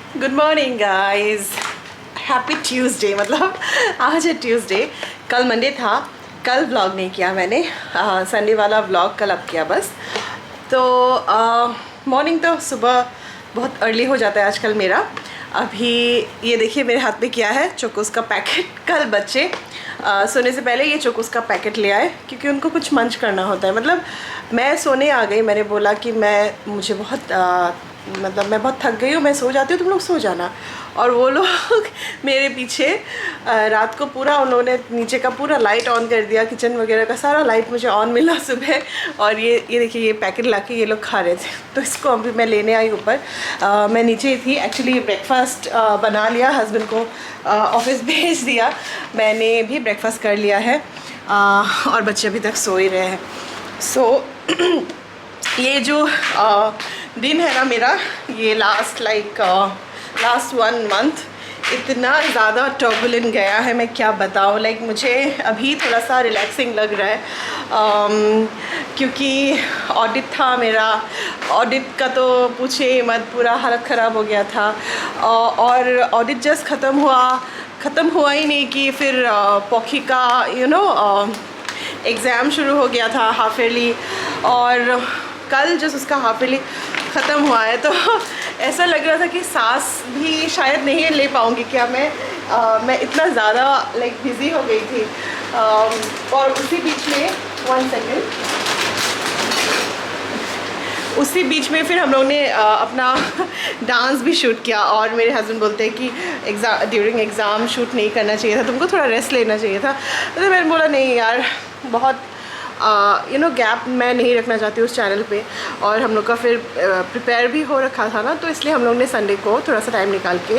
Good morning guys, happy Tuesday. मतलब आज है ट्यूसडे, कल मंडे था। कल व्लॉग नहीं किया मैंने, संडे वाला व्लॉग कल अब किया बस। तो मॉर्निंग तो सुबह बहुत अर्ली हो जाता है आजकल मेरा। अभी ये देखिए मेरे हाथ में क्या है, चोकोस का पैकेट। कल बच्चे सोने से पहले ये चोकोस का पैकेट ले आए क्योंकि उनको कुछ मंच करना होता है। मतलब मैं सोने आ गई, मैंने बोला कि मुझे बहुत मतलब मैं बहुत थक गई हूँ, मैं सो जाती हूँ, तुम लोग सो जाना। और वो लोग मेरे पीछे रात को पूरा उन्होंने नीचे का पूरा लाइट ऑन कर दिया, किचन वगैरह का सारा लाइट मुझे ऑन मिला सुबह। और ये देखिए ये पैकेट लाके ये लोग खा रहे थे, तो इसको अभी मैं लेने आई ऊपर। मैं नीचे ही थी एक्चुअली, ब्रेकफास्ट बना लिया, हस्बैंड को ऑफिस भेज दिया, मैंने भी ब्रेकफास्ट कर लिया है। और बच्चे अभी तक सो ही रहे हैं। सो ये जो दिन है ना मेरा, ये लास्ट 1 मंथ इतना ज़्यादा टर्बुलेंट गया है, मैं क्या बताऊँ। मुझे अभी थोड़ा सा रिलैक्सिंग लग रहा है क्योंकि ऑडिट था मेरा। ऑडिट का तो पूछे मत, पूरा हालत ख़राब हो गया था। और ऑडिट जस्ट ख़त्म हुआ ही नहीं कि फिर पॉकी का एग्ज़ाम शुरू हो गया था, हाफ ईयरली। और कल जस्ट उसका हाफ ईयरली ख़त्म हुआ है, तो ऐसा लग रहा था कि सांस भी शायद नहीं ले पाऊँगी क्या मैं इतना ज़्यादा बिज़ी हो गई थी। और उसी बीच में 1 सेकेंड, उसी बीच में फिर हम लोग ने अपना डांस भी शूट किया। और मेरे हस्बैंड बोलते हैं कि ड्यूरिंग एग्ज़ाम शूट नहीं करना चाहिए था, तुमको थोड़ा रेस्ट लेना चाहिए था। तो मैंने बोला नहीं यार, बहुत गैप मैं नहीं रखना चाहती उस चैनल पे। और हम लोग का फिर प्रिपेयर भी हो रखा था ना, तो इसलिए हम लोग ने संडे को थोड़ा सा टाइम निकाल के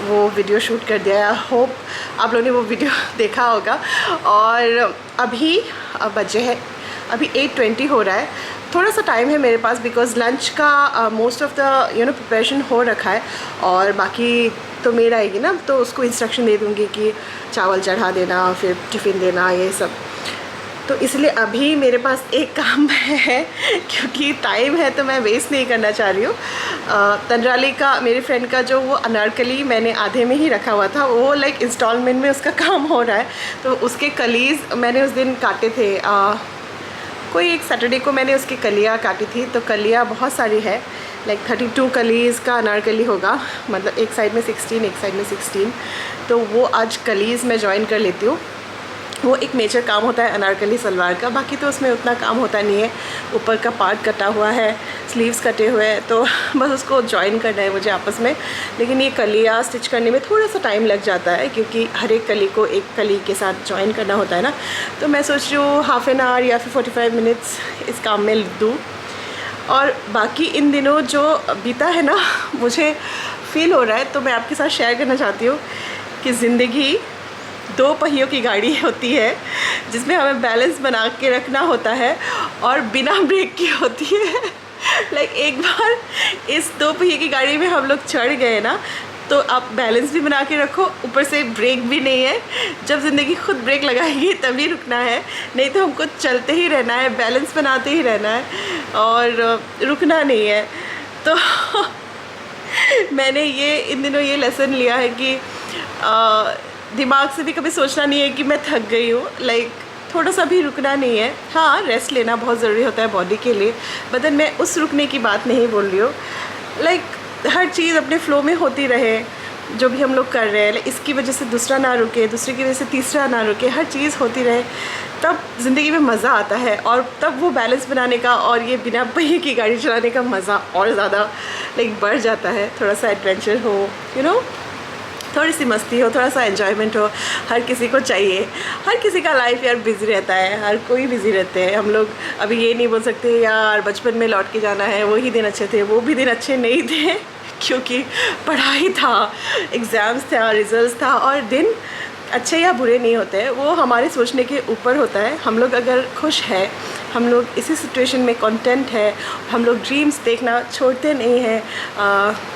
वो वीडियो शूट कर दिया। आई होप आप लोगों ने वो वीडियो देखा होगा। और अभी बजे है, अभी 8:20 हो रहा है। थोड़ा सा टाइम है मेरे पास बिकॉज़ लंच का मोस्ट ऑफ द प्रिपरेशन हो रखा है। और बाकी तो मेरा आएगी ना, तो उसको इंस्ट्रक्शन दे दूँगी कि चावल चढ़ा देना, फिर टिफ़िन देना, ये सब। तो इसलिए अभी मेरे पास एक काम है क्योंकि टाइम है तो मैं वेस्ट नहीं करना चाह रही हूँ। तंद्राली का, मेरे फ्रेंड का जो वो अनारकली मैंने आधे में ही रखा हुआ था, वो इंस्टॉलमेंट में उसका काम हो रहा है। तो उसके कलीज़ मैंने उस दिन काटे थे, कोई एक सैटरडे को मैंने उसकी कलियाँ काटी थी। तो कलियाँ बहुत सारी है, 32 कलीज़ का अनारकली होगा, मतलब एक साइड में 16, एक साइड में 16। तो वो आज कलीज़ मैं ज्वाइन कर लेती हूँ। वो एक मेजर काम होता है अनारकली सलवार का, बाकी तो उसमें उतना काम होता नहीं है। ऊपर का पार्ट कटा हुआ है, स्लीव्स कटे हुए हैं, तो बस उसको जॉइन करना है मुझे आपस में। लेकिन ये कलियाँ स्टिच करने में थोड़ा सा टाइम लग जाता है क्योंकि हर एक कली को एक कली के साथ जॉइन करना होता है ना। तो मैं सोच रही हूँ हाफ़ एन आवर या फिर 45 मिनट्स इस काम में दूँ। और बाकी इन दिनों जो बीता है ना, मुझे फील हो रहा है, तो मैं आपके साथ शेयर करना चाहती हूँ कि ज़िंदगी 2 पहियों की गाड़ी होती है जिसमें हमें बैलेंस बना के रखना होता है और बिना ब्रेक की होती है। एक बार इस 2 पहिए की गाड़ी में हम लोग चढ़ गए ना, तो आप बैलेंस भी बना के रखो, ऊपर से ब्रेक भी नहीं है। जब ज़िंदगी खुद ब्रेक लगाएगी तभी रुकना है, नहीं तो हमको चलते ही रहना है, बैलेंस बनाते ही रहना है और रुकना नहीं है। तो मैंने इन दिनों ये लेसन लिया है कि दिमाग से भी कभी सोचना नहीं है कि मैं थक गई हूँ। थोड़ा सा भी रुकना नहीं है। हाँ, रेस्ट लेना बहुत ज़रूरी होता है बॉडी के लिए, बट मैं उस रुकने की बात नहीं बोल रही हूँ। हर चीज़ अपने फ्लो में होती रहे, जो भी हम लोग कर रहे हैं, इसकी वजह से दूसरा ना रुके, दूसरे की वजह से तीसरा ना रुके, हर चीज़ होती रहे, तब ज़िंदगी में मज़ा आता है। और तब वो बैलेंस बनाने का और ये बिना पहिए की गाड़ी चलाने का मज़ा और ज़्यादा बढ़ जाता है। थोड़ा सा एडवेंचर हो, थोड़ी सी मस्ती हो, थोड़ा सा एंजॉयमेंट हो, हर किसी को चाहिए। हर किसी का लाइफ यार बिज़ी रहता है, हर कोई बिज़ी रहते हैं। हम लोग अभी ये नहीं बोल सकते यार बचपन में लौट के जाना है, वही दिन अच्छे थे। वो भी दिन अच्छे नहीं थे क्योंकि पढ़ाई था, एग्ज़ाम्स था, रिजल्ट्स था, और दिन अच्छे या बुरे नहीं होते, वो हमारे सोचने के ऊपर होता है। हम लोग अगर खुश हैं, हम लोग इसी सिचुएशन में कंटेंट है, हम लोग ड्रीम्स देखना छोड़ते नहीं हैं।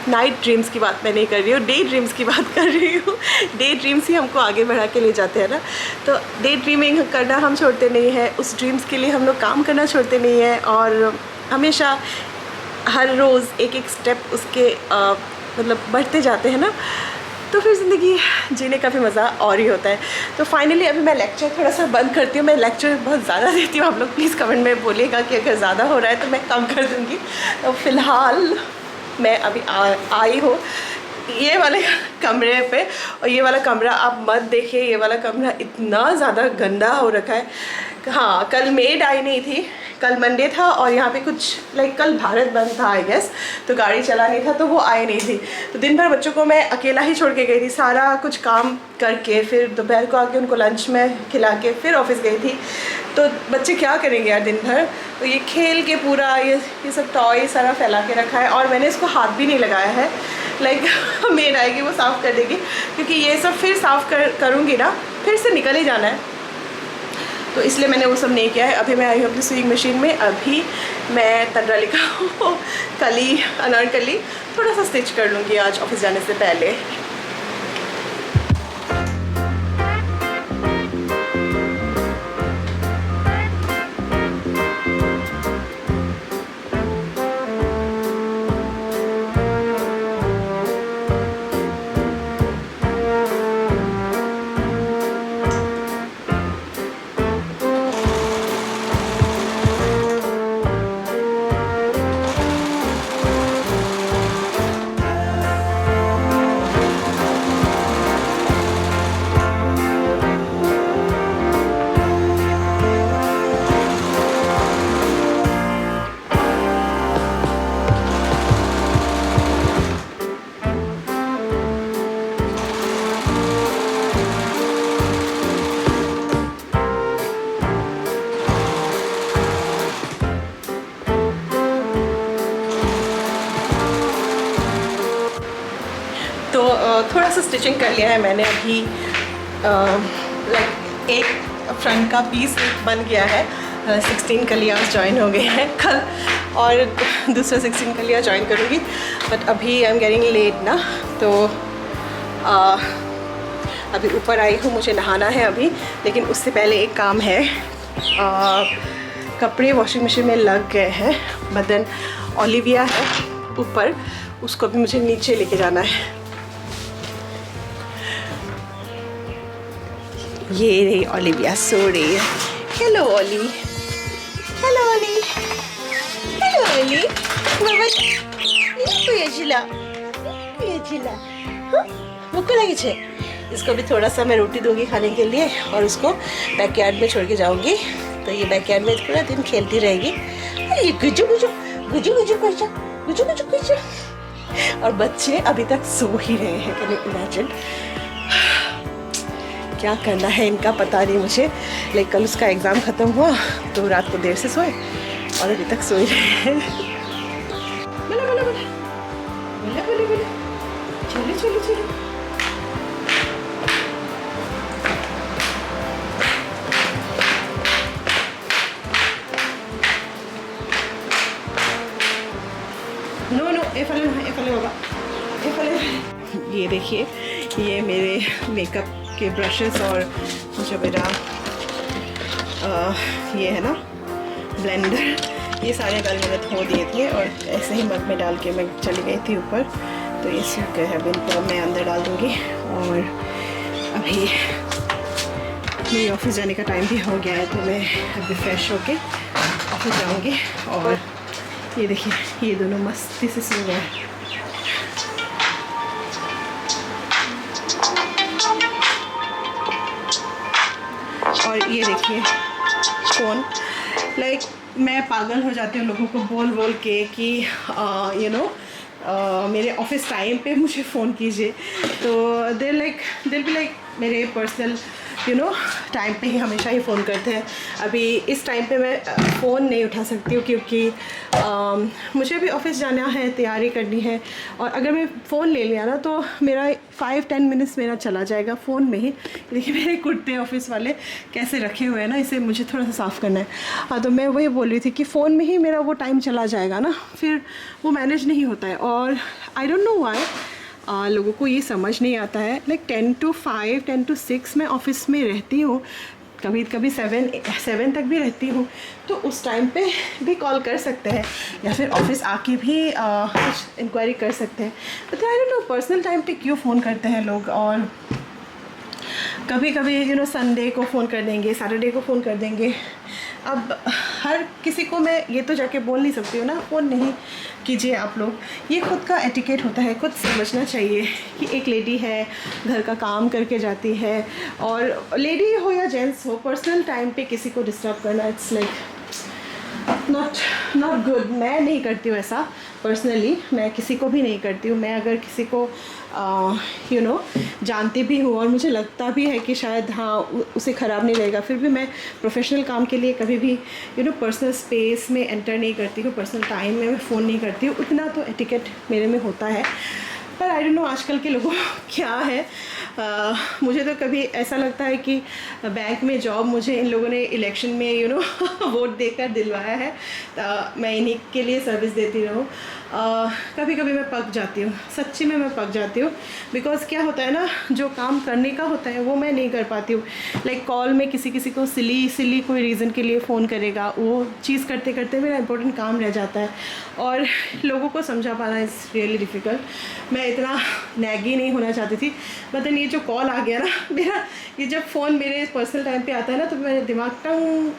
नाइट ड्रीम्स की बात मैं नहीं कर रही हूँ, डे ड्रीम्स की बात कर रही हूँ। डे ड्रीम्स ही हमको आगे बढ़ा के ले जाते हैं ना। तो डे ड्रीमिंग करना हम छोड़ते नहीं हैं, उस ड्रीम्स के लिए हम लोग काम करना छोड़ते नहीं हैं। और हमेशा हर रोज़ एक एक स्टेप उसके मतलब बढ़ते जाते हैं ना, तो फिर ज़िंदगी जीने का भी मज़ा और ही होता है। तो फाइनली अभी मैं लेक्चर थोड़ा सा बंद करती हूँ। मैं लेक्चर बहुत ज़्यादा देती हूँ, आप लोग प्लीज़ कमेंट में बोलिएगा कि अगर ज़्यादा हो रहा है तो मैं कम कर दूँगी। तो फ़िलहाल मैं अभी आई हूँ ये वाले कमरे पे, और ये वाला कमरा आप मत देखिए, ये वाला कमरा इतना ज़्यादा गंदा हो रखा है। हाँ, कल मेड आई नहीं थी, कल मंडे था और यहाँ पे कुछ लाइक कल भारत बंद था आई गेस, तो गाड़ी चला नहीं था तो वो आई नहीं थी। तो दिन भर बच्चों को मैं अकेला ही छोड़ के गई थी, सारा कुछ काम करके, फिर दोपहर को आके उनको लंच में खिला के फिर ऑफिस गई थी। तो बच्चे क्या करेंगे यार दिन भर, तो ये खेल के पूरा ये सब टॉय सारा फैला के रखा है, और मैंने इसको हाथ भी नहीं लगाया है। लाइक मेड आएगी वो साफ़ कर देगी, क्योंकि ये सब फिर साफ़ करूँगी ना, फिर से निकल ही जाना है, तो इसलिए मैंने वो सब नहीं किया है। अभी मैं आई हूँ अपनी स्विंग मशीन में, अभी मैं तर्रा लिखा हूँ कली अनारकली थोड़ा सा स्टिच कर लूँगी आज ऑफिस जाने से पहले। तो थोड़ा सा स्टिचिंग कर लिया है मैंने अभी, लाइक एक फ्रंट का पीस बन गया है, 16 कलियाँ ज्वाइन हो गए हैं कल, और दूसरा 16 कलियाँ ज्वाइन करूँगी। बट अभी आई एम गेटिंग लेट ना, तो अभी ऊपर आई हूँ, मुझे नहाना है अभी, लेकिन उससे पहले एक काम है। कपड़े वॉशिंग मशीन में लग गए हैं, बदन ओलिविया है ऊपर, उसको भी मुझे नीचे लेके जाना है। ये रही ओलिविया सो रही है। हेलो ओली, हेलो ओली, हेलो ओली, बाबा भूख लगी छे। इसको भी थोड़ा सा मैं रोटी दूंगी खाने के लिए, और उसको बैकयार्ड में छोड़ के जाऊंगी, तो ये बैकयार्ड में पूरा दिन खेलती रहेगी। ये गुजू गुजू गुजू गुजू गुजू गुजू गुजू गुजू, और बच्चे अभी तक सो ही रहे हैं। Can you imagine? क्या करना है इनका पता नहीं मुझे। लेकिन कल उसका एग्ज़ाम ख़त्म हुआ तो रात को देर से सोए, और अभी तक सो ही रहे हैं। बोला बोला बोला बोला बोला बोला, चलो चलो चलो। नो नो ए फले बाबा, ए फले। ये देखिए, ये मेरे मेकअप के ब्रशेस, और जो मेरा ये है ना ब्लेंडर, ये सारे कल मैंने धो दिए थे, और ऐसे ही मग में डाल के मैं चली गई थी ऊपर, तो ये सूख गए हैं। इनको मैं अंदर डाल दूँगी, और अभी मेरी ऑफिस जाने का टाइम भी हो गया है, तो मैं अभी फ्रेश होके ऑफिस जाऊँगी। और ये देखिए, ये दोनों मस्ती से सो गए हैं। और ये देखिए फ़ोन, लाइक मैं पागल हो जाती हूँ लोगों को बोल बोल के कि यू नो मेरे ऑफिस टाइम पे मुझे फ़ोन कीजिए, तो दिल भी लाइक मेरे पर्सनल यू नो टाइम पे ही हमेशा ही फ़ोन करते हैं। अभी इस टाइम पे मैं फ़ोन नहीं उठा सकती हूँ, क्योंकि मुझे भी ऑफिस जाना है, तैयारी करनी है, और अगर मैं फ़ोन ले लिया ना तो मेरा 5-10 मिनट्स मेरा चला जाएगा फ़ोन में ही। देखिए मेरे कुर्ते ऑफिस वाले कैसे रखे हुए हैं ना, इसे मुझे थोड़ा सा साफ़ करना है। हाँ, तो मैं वही बोल रही थी कि फ़ोन में ही मेरा वो टाइम चला जाएगा ना, फिर वो मैनेज नहीं होता है। और आई डोंट नो व्हाई लोगों को ये समझ नहीं आता है। लाइक 10 to 5, 10 to 6 मैं ऑफिस में रहती हूँ, कभी कभी 7 तक भी रहती हूँ, तो उस टाइम पे भी कॉल कर सकते हैं, या फिर ऑफिस आके भी कुछ इंक्वायरी कर सकते हैं। But I don't know personal time पे क्यों फ़ोन करते हैं लोग। और कभी कभी संडे को फ़ोन कर देंगे, सैटरडे को फ़ोन कर देंगे। अब हर किसी को मैं ये तो जाके बोल नहीं सकती हूँ ना, फ़ोन नहीं कीजिए आप लोग। ये खुद का एटिकेट होता है, खुद समझना चाहिए कि एक लेडी है, घर का काम करके जाती है, और लेडी हो या जेंट्स हो, पर्सनल टाइम पे किसी को डिस्टर्ब करना इट्स लाइक नॉट गुड। मैं नहीं करती हूँ ऐसा पर्सनली, मैं किसी को भी नहीं करती हूँ। मैं अगर किसी को जानती भी हूँ और मुझे लगता भी है कि शायद हाँ उसे ख़राब नहीं लगेगा, फिर भी मैं प्रोफेशनल काम के लिए कभी भी पर्सनल स्पेस में एंटर नहीं करती हूँ, पर्सनल टाइम में मैं फ़ोन नहीं करती हूँ। उतना तो एटिकेट मेरे में होता है। पर आई डोंट नो आजकल के लोगों क्या है। मुझे तो कभी ऐसा लगता है कि बैंक में जॉब मुझे इन लोगों ने इलेक्शन में वोट देकर दिलवाया है, मैं इन्हीं के लिए सर्विस देती रहूँ। कभी कभी मैं पक जाती हूँ, सच्ची में मैं पक जाती हूँ। बिकॉज़ क्या होता है ना, जो काम करने का होता है वो मैं नहीं कर पाती हूँ। लाइक कॉल में किसी को सिली कोई रीज़न के लिए फ़ोन करेगा, वो चीज़ करते करते मेरा इंपॉर्टेंट काम रह जाता है, और लोगों को समझा पाना इज़ रियली डिफ़िकल्ट। मैं इतना नैगी नहीं होना चाहती थी, बट ये जो कॉल आ गया ना मेरा, ये जब फ़ोन मेरे पर्सनल टाइम पे आता है ना, तो मेरे दिमाग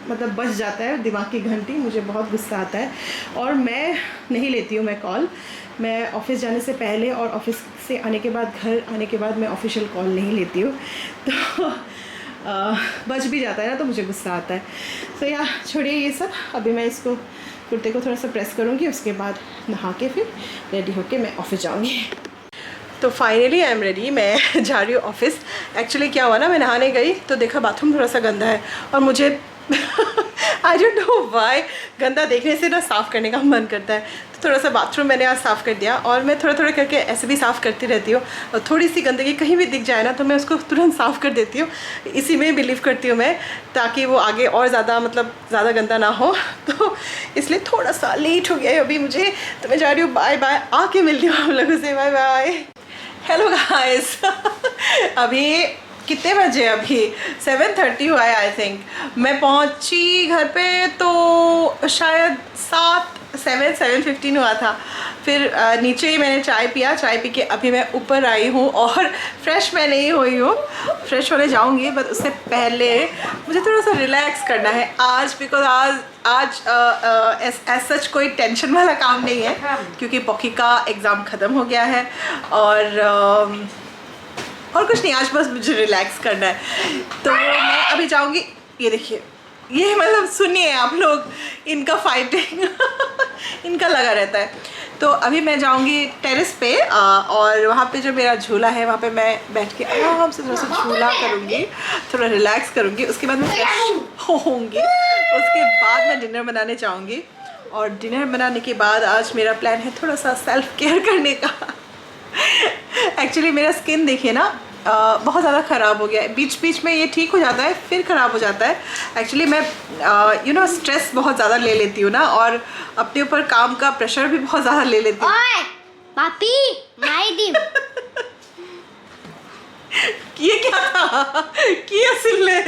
मतलब बज जाता है, दिमाग की घंटी, मुझे बहुत गुस्सा आता है और मैं नहीं लेती हूँ मैं कॉल। मैं ऑफ़िस जाने से पहले और ऑफ़िस से आने के बाद, घर आने के बाद मैं ऑफिशियल कॉल नहीं लेती हूँ, तो बज भी जाता है ना तो मुझे गुस्सा आता है। तो या छोड़िए ये सब, अभी मैं इसको कुर्ते को थोड़ा सा प्रेस करूँगी, उसके बाद नहा के फिर रेडी होके मैं ऑफ़िस जाऊँगी। तो फाइनली आई एम रेडी, मैं जा रही हूँ ऑफ़िस। एक्चुअली क्या हुआ ना, मैं नहाने गई तो देखा बाथरूम थोड़ा सा गंदा है, और मुझे आई डोंट नो व्हाई गंदा देखने से ना साफ़ करने का मन करता है। तो थोड़ा सा बाथरूम मैंने आज साफ़ कर दिया, और मैं थोड़ा थोड़ा करके ऐसे भी साफ़ करती रहती हूँ, और थोड़ी सी गंदगी कहीं भी दिख जाए ना तो मैं उसको तुरंत साफ़ कर देती हूँ। इसी में बिलीव करती हूँ मैं, ताकि वो आगे और ज़्यादा गंदा ना हो। तो इसलिए थोड़ा सा लेट हो गया है अभी मुझे, तो मैं जा रही हूँ। बाय बाय, आके मिलती हूँ आप लोगों से। Bye bye. हेलो गाइस अभी कितने बजे, अभी 7:30 हुआ है आई थिंक। मैं पहुंची घर पे तो शायद 7:15 हुआ था। फिर नीचे ही मैंने चाय पिया, चाय पी के अभी मैं ऊपर आई हूँ, और फ्रेश मैं नहीं हुई हूँ, फ्रेश होने जाऊँगी, बट उससे पहले मुझे थोड़ा सा रिलैक्स करना है आज, बिकॉज आज एज सच कोई टेंशन वाला काम नहीं है, क्योंकि पॉकी का एग्ज़ाम ख़त्म हो गया है, और कुछ नहीं, आज बस मुझे रिलैक्स करना है। तो मैं अभी जाऊँगी। ये देखिए, ये मतलब सुनिए आप लोग, इनका फाइटिंग इनका लगा रहता है। तो अभी मैं जाऊँगी टेरेस पे, और वहाँ पे जो मेरा झूला है वहाँ पे मैं बैठ के आराम से थोड़ा सा झूला करूँगी, थोड़ा रिलैक्स करूँगी। उसके बाद मैं फ्रेश होऊंगी, उसके बाद मैं डिनर बनाने जाऊँगी, और डिनर बनाने के बाद आज मेरा प्लान है थोड़ा सा सेल्फ केयर करने का। एक्चुअली मेरा स्किन देखिए ना, बहुत ज़्यादा ख़राब हो गया है। बीच बीच में ये ठीक हो जाता है, फिर ख़राब हो जाता है। एक्चुअली मैं स्ट्रेस बहुत ज़्यादा ले लेती हूँ ना, और अपने ऊपर काम का प्रेशर भी बहुत ज़्यादा ले लेती हूँ। पापी ये क्या था? क्या सुन ले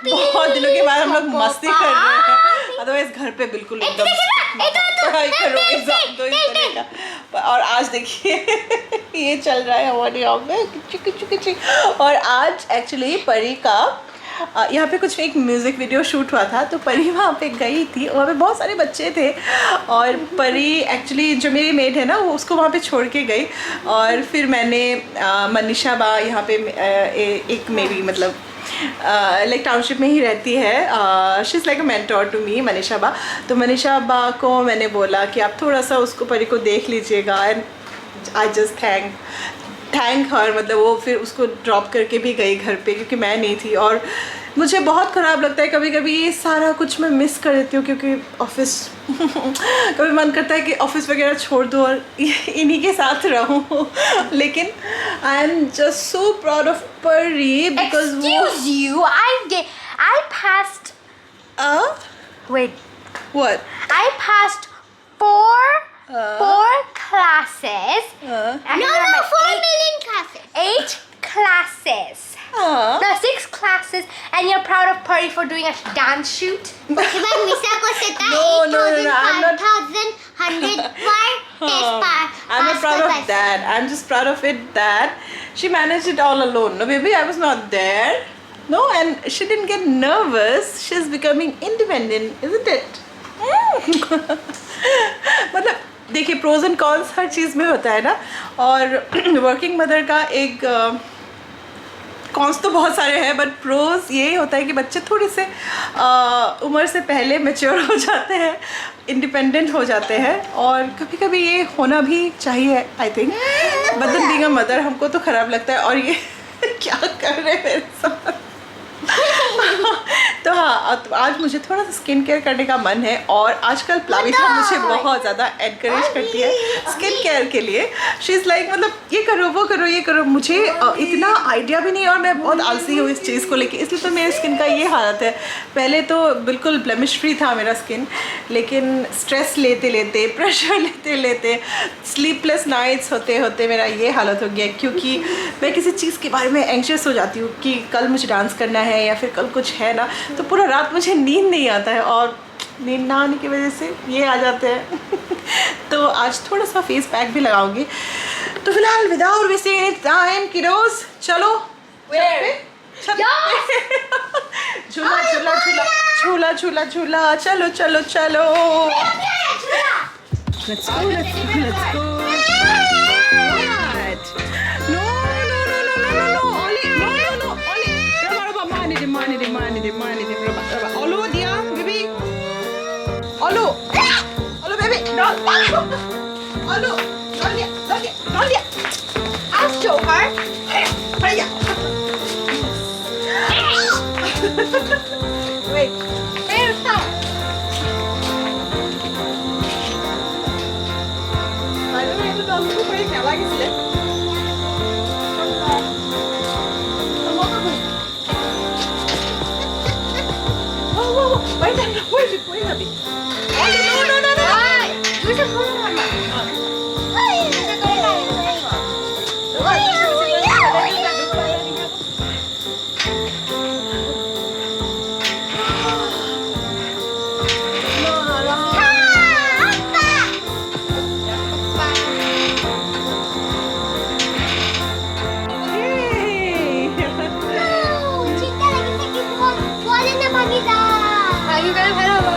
बहुत दिनों के बाद हम लोग मस्ती कर रहे हैं, अदरवाइज घर पे बिल्कुल एकदम पढ़ाई करो, एग्जाम दो, इस तरह का। और आज देखिए ये चल रहा है हमारे यहाँ में। और आज एक्चुअली परी का यहाँ पे कुछ एक म्यूज़िक वीडियो शूट हुआ था, तो परी वहाँ पे गई थी, वहाँ पे बहुत सारे बच्चे थे, और परी एक्चुअली जो मेरी मेड है ना, वो उसको वहाँ पे छोड़ के गई। और फिर मैंने मनीषा बा यहाँ पे एक मेरी मतलब लाइक टाउनशिप में ही रहती है, she is like a mentor to me, Manisha बा। तो मनीषा बा को मैंने बोला कि आप थोड़ा सा उसको परी को देख लीजिएगा, and I just thank her. मतलब वो फिर उसको ड्रॉप करके भी गई घर पे, क्योंकि मैं नहीं थी, और मुझे बहुत ख़राब लगता है कभी कभी, ये सारा कुछ मैं मिस कर देती हूँ, क्योंकि ऑफ़िस कभी मन करता है कि ऑफ़िस वगैरह छोड़ दूँ और इन्हीं के साथ रहूँ। लेकिन I am just so proud of परी, because you, I passed wait what I passed four classes. No, 4 million classes. 8 classes. हाँ। No, 6 classes, and you're proud of Pari for doing a dance shoot. No, I'm not. 8,100 per test par. I'm not proud of that. I'm just proud of it that she managed it all alone. No, baby, I was not there. No, and she didn't get nervous. She's becoming independent, isn't it? मतलब देखिए pros and cons हर चीज़ में होता है ना, और working mother का एक cons तो बहुत सारे हैं, बट प्रोज ये होता है कि बच्चे थोड़े से उम्र से पहले मैच्योर हो जाते हैं, इंडिपेंडेंट हो जाते हैं, और कभी कभी ये होना भी चाहिए I think. But being a mother हमको तो ख़राब लगता है, और ये क्या कर रहे हैं मेरे साथ। तो हाँ, तो आज मुझे थोड़ा सा स्किन केयर करने का मन है, और आजकल प्लाविता मुझे बहुत ज़्यादा एनकरेज करती है स्किन केयर के लिए। शी इज़ लाइक मतलब ये करो वो करो ये करो, मुझे इतना आइडिया भी नहीं है, और मैं बहुत आलसी हूँ इस चीज़ को लेके, इसलिए तो मेरी स्किन का ये हालत है। पहले तो बिल्कुल ब्लेमिश फ्री था मेरा स्किन, लेकिन स्ट्रेस लेते लेते, प्रेशर लेते लेते, स्लीपलेस नाइट्स होते होते मेरा ये हालत हो गया, क्योंकि मैं किसी चीज़ के बारे में एंग्शियस हो जाती हूँ कि कल मुझे डांस करना है या फिर कल कुछ है ना, तो पूरा रात मुझे नींद नहीं आता है, और नींद ना आने की वजह से ये आ जाते हैं। तो आज थोड़ा सा फेस पैक भी लगाऊंगी। तो फिलहाल without wasting any time kiddos, चलो छत पे। झूला झूला झूला झूला झूला झूला, चलो चलो चलो, let's go, let's go, let's go. What? No, no, no, no, no, no, no, Ollie, no, no, no, Ollie. Raba, mani, Raba. Olu, dia, baby. Olu, Olu, baby. No, Olu, don't dia. I'll show her. Hurry up. Wait. There, stop. Aku boleh kayak lagi sih. Wow, wait, wait, Nabi. No. You should hold on, Mama. You gonna head over.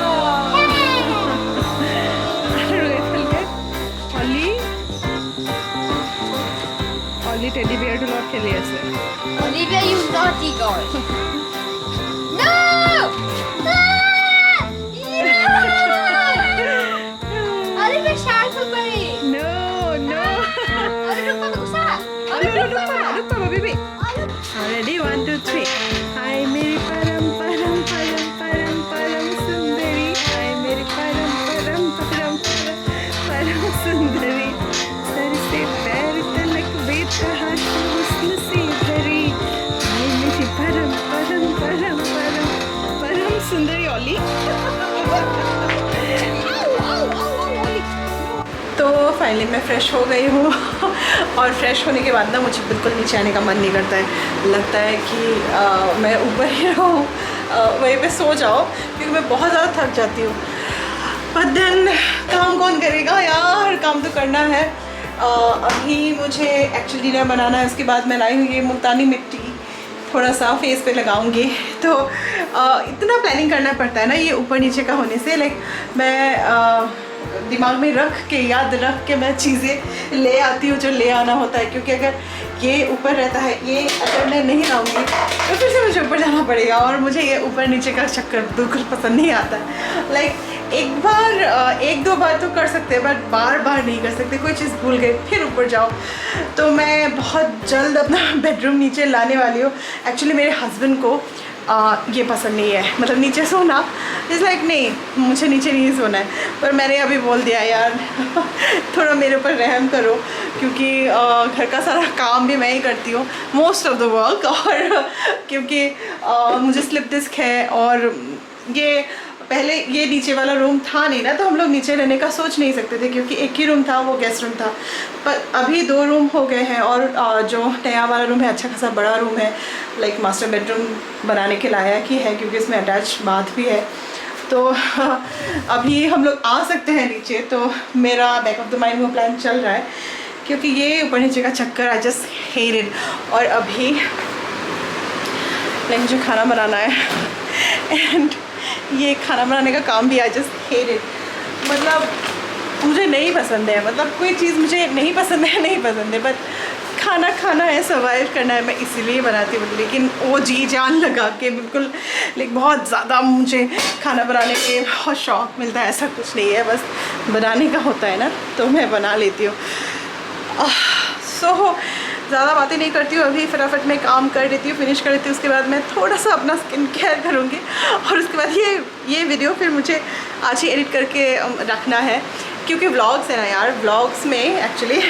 Ollie teddy bear to not kill yourself. Olivia, you naughty girl. No! Olivia, sharp buddy. No. Olivia, paano ko sa? Look pa, baby. Ready? 1, 2, 3. Hi, मेरी परम सुंदरी. Hi, मेरी परम सुंदरी. Sir से पैर तलक बेतहा हुस्न से भरी. Hi, मेरी परम सुंदरी ओली. तो फाइनली मैं फ़्रेश हो गई हूँ और फ्रेश होने के बाद ना मुझे बिल्कुल नीचे आने का मन नहीं करता है। लगता है कि मैं ऊपर ही रहूँ, वहीं पे सो जाओ, क्योंकि मैं बहुत ज़्यादा थक जाती हूँ। बट देन काम कौन करेगा यार, काम तो करना है। अभी मुझे एक्चुअली डिनर बनाना है, उसके बाद मैं लाई हूँ ये मुल्तानी मिट्टी, थोड़ा सा फेस पे लगाऊंगी। तो इतना प्लानिंग करना पड़ता है ना ये ऊपर नीचे का होने से। लाइक मैं दिमाग में रख के, याद रख के मैं चीज़ें ले आती हूँ जो ले आना होता है, क्योंकि अगर ये ऊपर रहता है, ये अगर मैं नहीं लाऊंगी तो फिर से मुझे ऊपर जाना पड़ेगा, और मुझे ये ऊपर नीचे का चक्कर बिल्कुल पसंद नहीं आता। लाइक एक दो बार तो कर सकते हैं, बट बार बार नहीं कर सकते। कोई चीज़ भूल गए फिर ऊपर जाओ। तो मैं बहुत जल्द अपना बेडरूम नीचे लाने वाली हूँ। एक्चुअली मेरे हस्बैंड को ये पसंद नहीं है, मतलब नीचे सोना। इज़ लाइक नहीं, मुझे नीचे नहीं सोना है। पर मैंने अभी बोल दिया यार थोड़ा मेरे ऊपर रहम करो, क्योंकि घर का सारा काम भी मैं ही करती हूँ, मोस्ट ऑफ द वर्क। और क्योंकि मुझे स्लिप डिस्क है, और ये पहले ये नीचे वाला रूम था नहीं ना, तो हम लोग नीचे रहने का सोच नहीं सकते थे क्योंकि एक ही रूम था, वो गेस्ट रूम था। पर अभी 2 रूम हो गए हैं और जो नया वाला रूम है अच्छा खासा बड़ा रूम है, लाइक मास्टर बेडरूम बनाने के लायक ही है क्योंकि इसमें अटैच बाथ भी है। तो अभी हम लोग आ सकते हैं नीचे, तो मेरा बैक ऑफ द माइंड वो प्लान चल रहा है क्योंकि ये ऊपर नीचे का चक्कर आई जस्ट हेट इट। और अभी लाइक मुझे खाना बनाना है एंड ये खाना बनाने का काम भी आई जस्ट हेट इट। मतलब मुझे नहीं पसंद है, मतलब कोई चीज़ मुझे नहीं पसंद है बट खाना है, सर्वाइव करना है, मैं इसीलिए बनाती हूँ। लेकिन वो जी जान लगा के बिल्कुल लाइक बहुत ज़्यादा मुझे खाना बनाने के बहुत शौक़ मिलता है, ऐसा कुछ नहीं है, बस बनाने का होता है ना तो मैं बना लेती हूँ। सो ज़्यादा बातें नहीं करती हूँ, अभी फटाफट मैं काम कर देती हूँ, फिनिश कर देती हूँ। उसके बाद मैं थोड़ा सा अपना स्किन केयर करूँगी और उसके बाद ये वीडियो फिर मुझे आज ही एडिट करके रखना है क्योंकि व्लॉग्स है ना यार, व्लॉग्स में एक्चुअली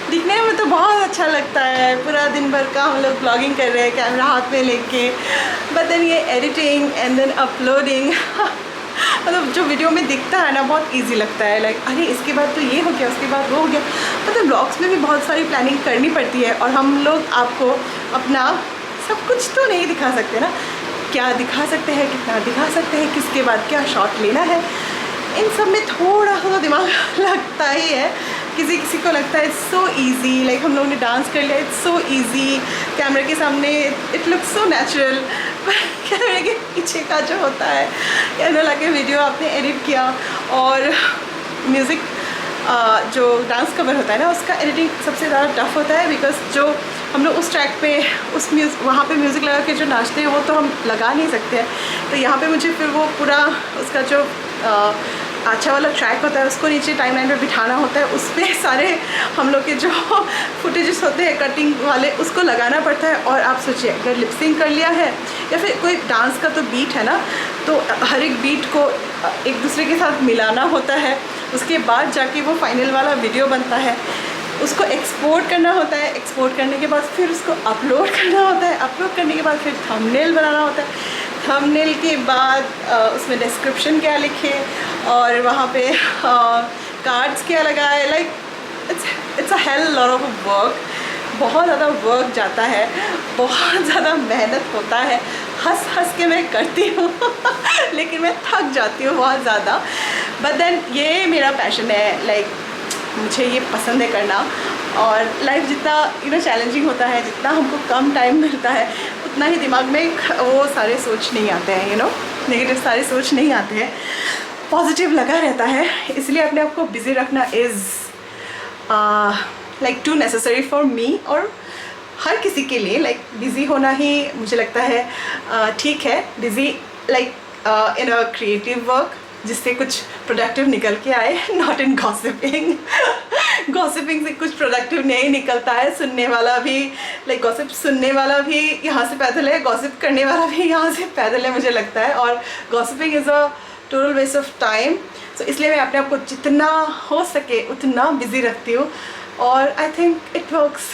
दिखने में तो बहुत अच्छा लगता है, पूरा दिन भर का हम लोग व्लॉगिंग कर रहे हैं कैमरा हाथ में लेके, बट देन ये एडिटिंग एंड देन अपलोडिंग मतलब जो वीडियो में दिखता है ना बहुत इजी लगता है, लाइक अरे इसके बाद तो ये हो गया, उसके बाद वो हो गया। मतलब ब्लॉग्स में भी बहुत सारी प्लानिंग करनी पड़ती है और हम लोग आपको अपना सब कुछ तो नहीं दिखा सकते ना, क्या दिखा सकते हैं, कितना दिखा सकते हैं, किसके बाद क्या शॉट लेना है, इन सब में थोड़ा सा दिमाग लगता ही है। किसी को लगता है इट्स सो ईजी, लाइक हम लोगों ने डांस कर लिया, इट्स सो ईजी, कैमरे के सामने इट लुक्स सो नेचुरल, कैमरे के पीछे का जो होता है कैमरा लगे वीडियो आपने एडिट किया और म्यूज़िक जो डांस कवर होता है ना उसका एडिटिंग सबसे ज़्यादा टफ होता है बिकॉज जो हम लोग उस ट्रैक पे उस वहाँ पे म्यूज़िक लगा के जो नाचते हैं वो तो हम लगा नहीं सकते हैं। तो यहाँ पे मुझे फिर वो पूरा उसका जो अच्छा वाला ट्रैक होता है उसको नीचे टाइमलाइन पे बिठाना होता है, उस पर सारे हम लोग के जो फुटेजेस होते हैं कटिंग वाले उसको लगाना पड़ता है। और आप सोचिए अगर लिपसिंग कर लिया है या फिर कोई डांस का तो बीट है ना, तो हर एक बीट को एक दूसरे के साथ मिलाना होता है, उसके बाद जाके वो फाइनल वाला वीडियो बनता है, उसको एक्सपोर्ट करना होता है, एक्सपोर्ट करने के बाद फिर उसको अपलोड करना होता है, अपलोड करने के बाद फिर थंबनेल बनाना होता है, थंबनेल के बाद उसमें डिस्क्रिप्शन क्या लिखे और वहाँ पे कार्ड्स क्या लगाए, like it's a hell lot of work, बहुत ज़्यादा वर्क जाता है, बहुत ज़्यादा मेहनत होता है, हंस के मैं करती हूँ लेकिन मैं थक जाती हूँ बहुत ज़्यादा, बट देन ये मेरा पैशन है, लाइक मुझे ये पसंद है करना। और लाइफ जितना चैलेंजिंग होता है, जितना हमको कम टाइम मिलता है उतना ही दिमाग में वो सारे सोच नहीं आते हैं, नेगेटिव सारे सोच नहीं आते हैं, पॉजिटिव लगा रहता है। इसलिए अपने आप को बिज़ी रखना is like to necessary for me और हर किसी के लिए। लाइक बिज़ी होना ही मुझे लगता है ठीक है, busy like in a creative work जिससे कुछ प्रोडक्टिव निकल के आए, नॉट इन गॉसिपिंग गॉसिपिंग से कुछ प्रोडक्टिव नहीं निकलता है, सुनने वाला भी लाइक गॉसिप सुनने वाला भी यहाँ से पैदल है, गॉसिप करने वाला भी यहाँ से पैदल है मुझे लगता है, और gossiping is a total waste of time. So इसलिए मैं अपने आप को जितना हो सके उतना बिज़ी रखती हूँ और आई थिंक इट वर्क्स